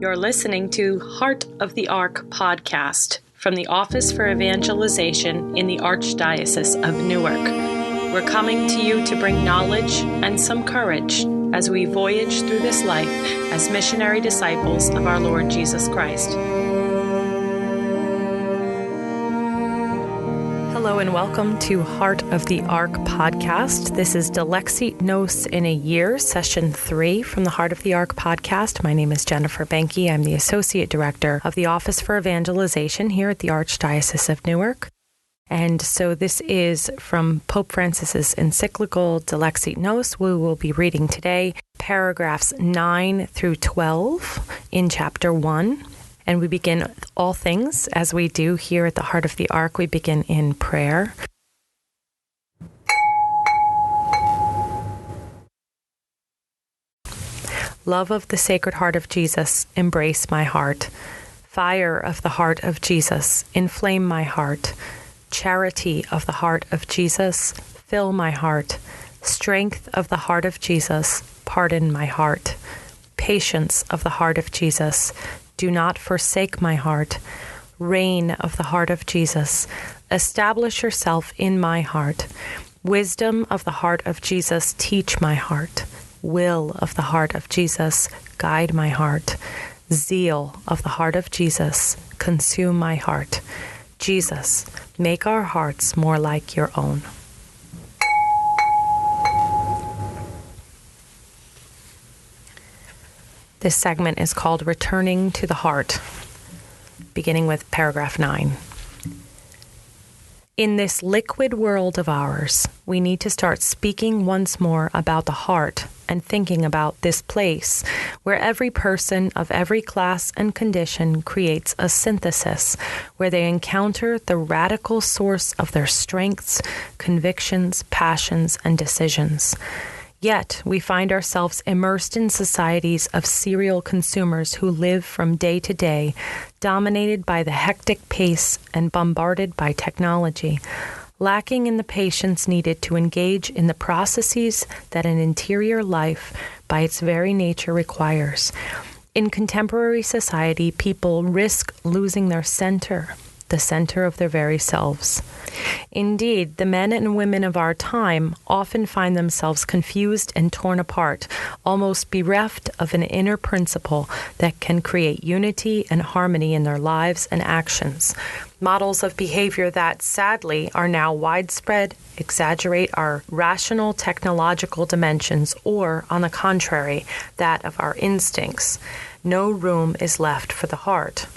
You're listening to Heart of the Ark podcast from the Office for Evangelization in the Archdiocese of Newark. We're coming to you to bring knowledge and some courage as we voyage through this life as missionary disciples of our Lord Jesus Christ. Hello and welcome to Heart of the Ark podcast. This is Dilexit Nos in a Year, Session 3 from the Heart of the Ark podcast. My name is Jennifer Benke. I'm the Associate Director of the Office for Evangelization here at the Archdiocese of Newark. And so this is from Pope Francis's encyclical Dilexit Nos. We will be reading today paragraphs 9 through 12 in chapter 1. And we begin all things, as we do here at the Heart of the Ark, we begin in prayer. Love of the Sacred Heart of Jesus, embrace my heart. Fire of the heart of Jesus, inflame my heart. Charity of the heart of Jesus, fill my heart. Strength of the heart of Jesus, pardon my heart. Patience of the heart of Jesus, do not forsake my heart. Reign of the heart of Jesus, establish yourself in my heart. Wisdom of the heart of Jesus, teach my heart. Will of the heart of Jesus, guide my heart. Zeal of the heart of Jesus, consume my heart. Jesus, make our hearts more like your own. This segment is called Returning to the Heart, beginning with paragraph 9. In this liquid world of ours, we need to start speaking once more about the heart and thinking about this place where every person of every class and condition creates a synthesis, where they encounter the radical source of their strengths, convictions, passions, and decisions. Yet, we find ourselves immersed in societies of serial consumers who live from day to day, dominated by the hectic pace and bombarded by technology, lacking in the patience needed to engage in the processes that an interior life, by its very nature, requires. In contemporary society, people risk losing their center, the center of their very selves. Indeed, the men and women of our time often find themselves confused and torn apart, almost bereft of an inner principle that can create unity and harmony in their lives and actions. Models of behavior that, sadly, are now widespread, exaggerate our rational technological dimensions, or, on the contrary, that of our instincts. No room is left for the heart.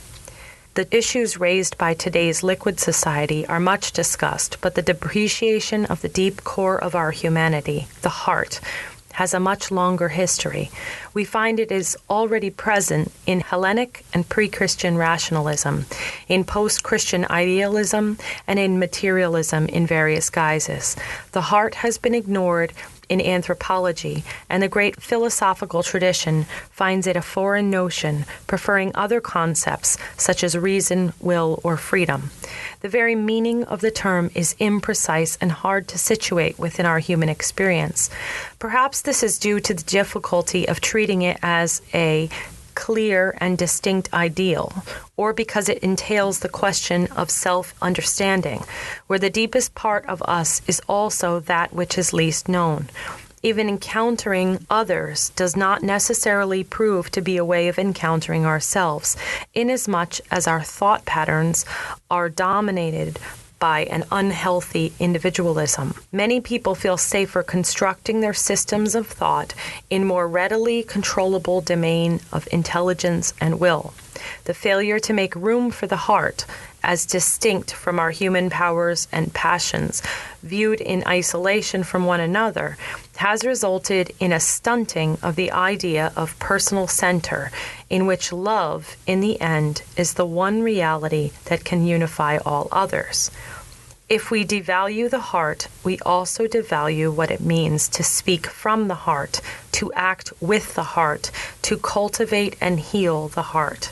The issues raised by today's liquid society are much discussed, but the depreciation of the deep core of our humanity, the heart, has a much longer history. We find it is already present in Hellenic and pre-Christian rationalism, in post-Christian idealism, and in materialism in various guises. The heart has been ignored in anthropology, and the great philosophical tradition finds it a foreign notion, preferring other concepts such as reason, will, or freedom. The very meaning of the term is imprecise and hard to situate within our human experience. Perhaps this is due to the difficulty of treating it as a clear and distinct ideal, or because it entails the question of self-understanding, where the deepest part of us is also that which is least known. Even encountering others does not necessarily prove to be a way of encountering ourselves, inasmuch as our thought patterns are dominated by an unhealthy individualism. Many people feel safer constructing their systems of thought in more readily controllable domain of intelligence and will. The failure to make room for the heart, as distinct from our human powers and passions, viewed in isolation from one another, has resulted in a stunting of the idea of personal center, in which love, in the end, is the one reality that can unify all others. If we devalue the heart, we also devalue what it means to speak from the heart, to act with the heart, to cultivate and heal the heart.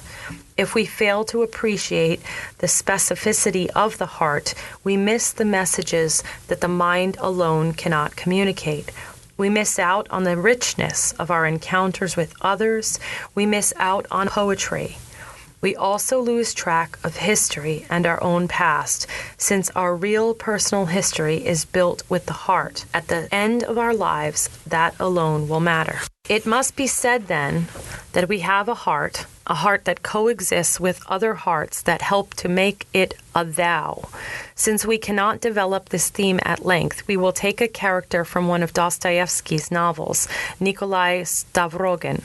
If we fail to appreciate the specificity of the heart, we miss the messages that the mind alone cannot communicate. We miss out on the richness of our encounters with others. We miss out on poetry. We also lose track of history and our own past, since our real personal history is built with the heart. At the end of our lives, that alone will matter. It must be said then that we have a heart that coexists with other hearts that help to make it a thou. Since we cannot develop this theme at length, we will take a character from one of Dostoevsky's novels, Nikolai Stavrogin.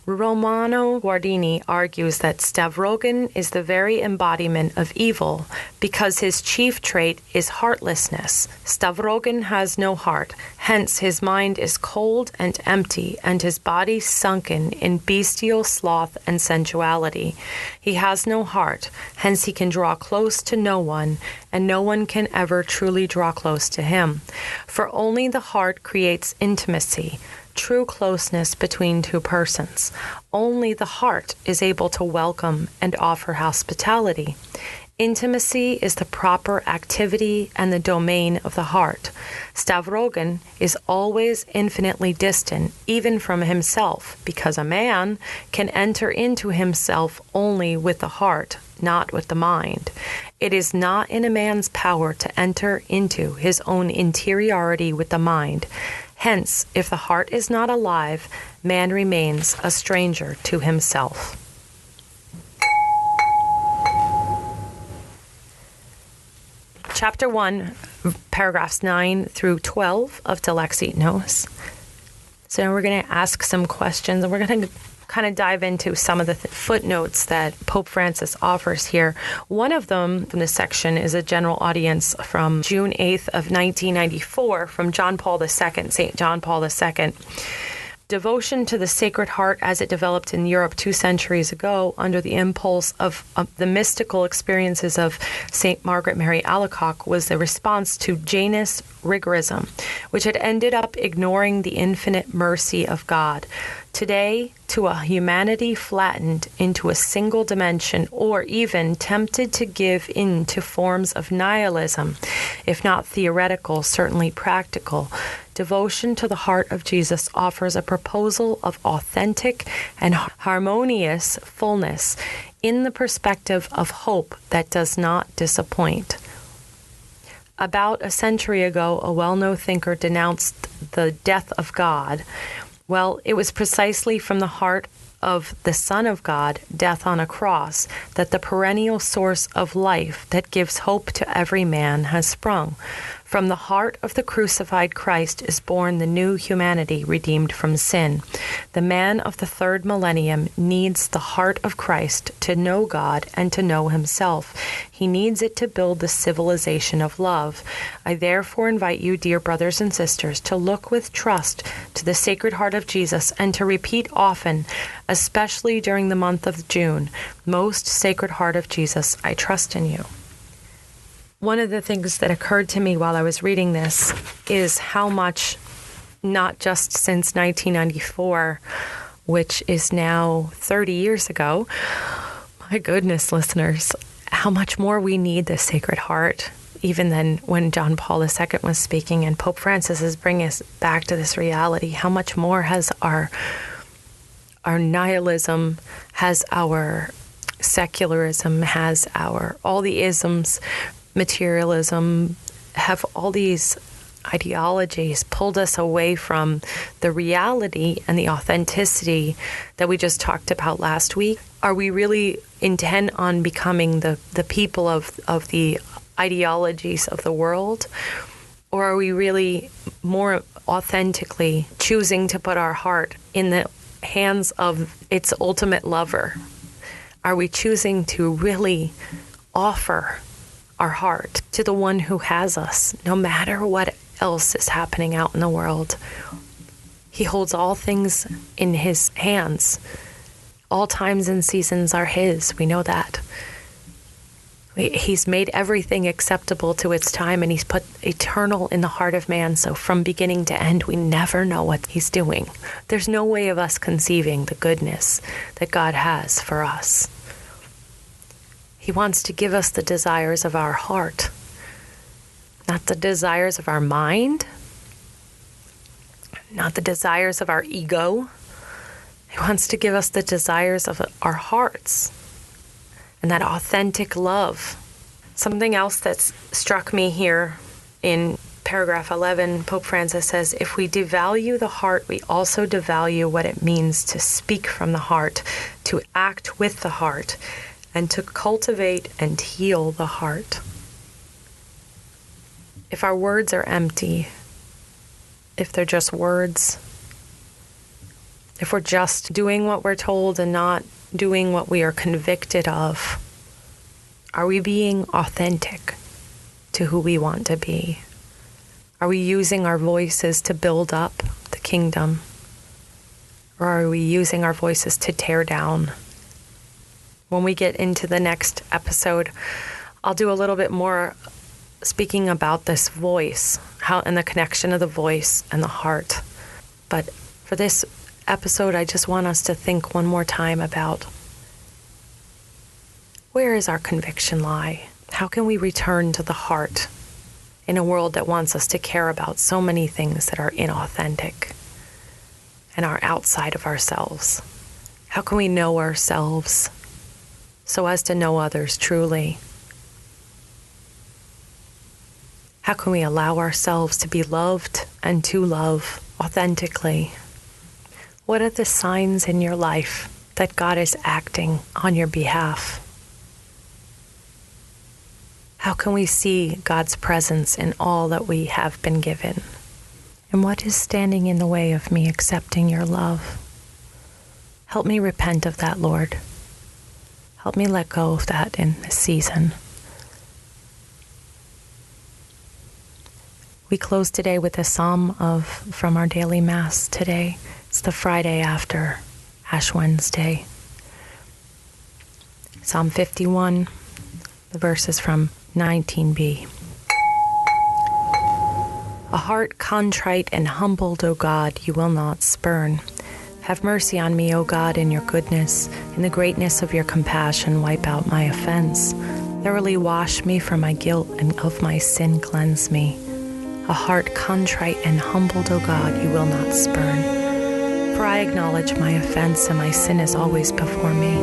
Romano Guardini argues that Stavrogin is the very embodiment of evil because his chief trait is heartlessness. Stavrogin has no heart, hence his mind is cold and empty and his body sunken in bestial sloth and sensuality. He has no heart, hence he can draw close to no one, and no one can ever truly draw close to him. For only the heart creates intimacy, true closeness between two persons. Only the heart is able to welcome and offer hospitality. Intimacy is the proper activity and the domain of the heart. Stavrogin is always infinitely distant, even from himself, because a man can enter into himself only with the heart, not with the mind. It is not in a man's power to enter into his own interiority with the mind. Hence, if the heart is not alive, man remains a stranger to himself. Chapter 1, paragraphs 9 through 12 of Dilexit Nos. So now we're going to ask some questions, and we're going to kind of dive into some of the footnotes that Pope Francis offers here. One of them from this section is a general audience from June 8th of 1994 from John Paul II, St. John Paul II. Devotion to the Sacred Heart as it developed in Europe 2 centuries ago under the impulse of the mystical experiences of St. Margaret Mary Alacoque was the response to Janus rigorism, which had ended up ignoring the infinite mercy of God. Today, to a humanity flattened into a single dimension or even tempted to give in to forms of nihilism, if not theoretical, certainly practical, devotion to the heart of Jesus offers a proposal of authentic and harmonious fullness in the perspective of hope that does not disappoint. About a century ago, a well-known thinker denounced the death of God. Well, it was precisely from the heart of the Son of God, death on a cross, that the perennial source of life that gives hope to every man has sprung. From the heart of the crucified Christ is born the new humanity redeemed from sin. The man of the third millennium needs the heart of Christ to know God and to know himself. He needs it to build the civilization of love. I therefore invite you, dear brothers and sisters, to look with trust to the Sacred Heart of Jesus and to repeat often, especially during the month of June, Most Sacred Heart of Jesus, I trust in you. One of the things that occurred to me while I was reading this is how much, not just since 1994, which is now 30 years ago, my goodness, listeners, how much more we need the Sacred Heart, even than when John Paul II was speaking, and Pope Francis is bringing us back to this reality. How much more has our nihilism, has our secularism, has our all the isms, materialism, have all these ideologies pulled us away from the reality and the authenticity that we just talked about last week? Are we really intent on becoming the people of the ideologies of the world? Or are we really more authentically choosing to put our heart in the hands of its ultimate lover? Are we choosing to really offer our heart to the one who has us, no matter what else is happening out in the world? He holds all things in his hands. All times and seasons are his. We know that. He's made everything acceptable to its time, and he's put eternal in the heart of man. So from beginning to end, we never know what he's doing. There's no way of us conceiving the goodness that God has for us. He wants to give us the desires of our heart, not the desires of our mind, not the desires of our ego. He wants to give us the desires of our hearts and that authentic love. Something else that's struck me here in paragraph 11, Pope Francis says, if we devalue the heart, we also devalue what it means to speak from the heart, to act with the heart, and to cultivate and heal the heart. If our words are empty, if they're just words, if we're just doing what we're told and not doing what we are convicted of, are we being authentic to who we want to be? Are we using our voices to build up the kingdom? Or are we using our voices to tear down? When we get into the next episode, I'll do a little bit more speaking about this voice, how and the connection of the voice and the heart. But for this episode, I just want us to think one more time about where is our conviction lie? How can we return to the heart in a world that wants us to care about so many things that are inauthentic and are outside of ourselves? How can we know ourselves so as to know others truly? How can we allow ourselves to be loved and to love authentically? What are the signs in your life that God is acting on your behalf? How can we see God's presence in all that we have been given? And what is standing in the way of me accepting your love? Help me repent of that, Lord. Help me let go of that in this season. We close today with a psalm from our daily Mass today. It's the Friday after Ash Wednesday. Psalm 51, the verses from 19b. A heart contrite and humbled, O God, you will not spurn. Have mercy on me, O God, in your goodness. In the greatness of your compassion, wipe out my offense. Thoroughly wash me from my guilt, and of my sin cleanse me. A heart contrite and humbled, O God, you will not spurn. For I acknowledge my offense, and my sin is always before me.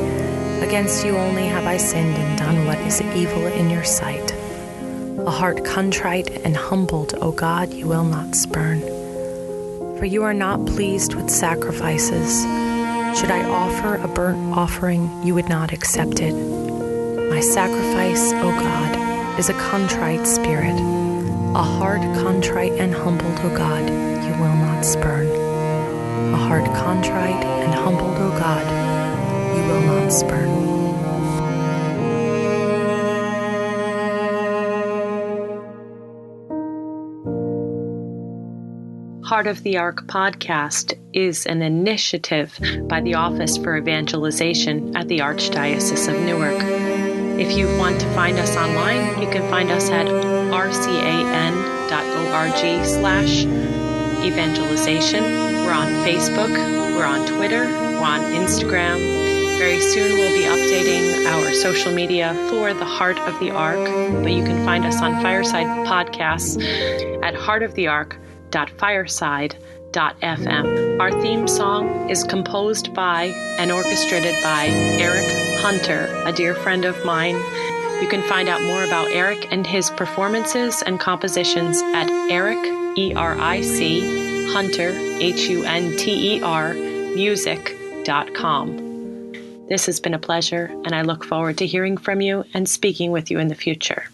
Against you only have I sinned and done what is evil in your sight. A heart contrite and humbled, O God, you will not spurn. For you are not pleased with sacrifices. Should I offer a burnt offering, you would not accept it. My sacrifice, O God, is a contrite spirit. A heart contrite and humbled, O God, you will not spurn. A heart contrite and humbled, O God, you will not spurn. Heart of the Ark podcast is an initiative by the Office for Evangelization at the Archdiocese of Newark. If you want to find us online, you can find us at rcan.org/evangelization. We're on Facebook, we're on Twitter, we're on Instagram. Very soon we'll be updating our social media for the Heart of the Ark, but you can find us on Fireside Podcasts at heartoftheark.fireside.fm. Our theme song is composed by and orchestrated by Eric Hunter, a dear friend of mine. You can find out more about Eric and his performances and compositions at Eric, E-R-I-C, Hunter, H-U-N-T-E-R, music.com. This has been a pleasure, and I look forward to hearing from you and speaking with you in the future.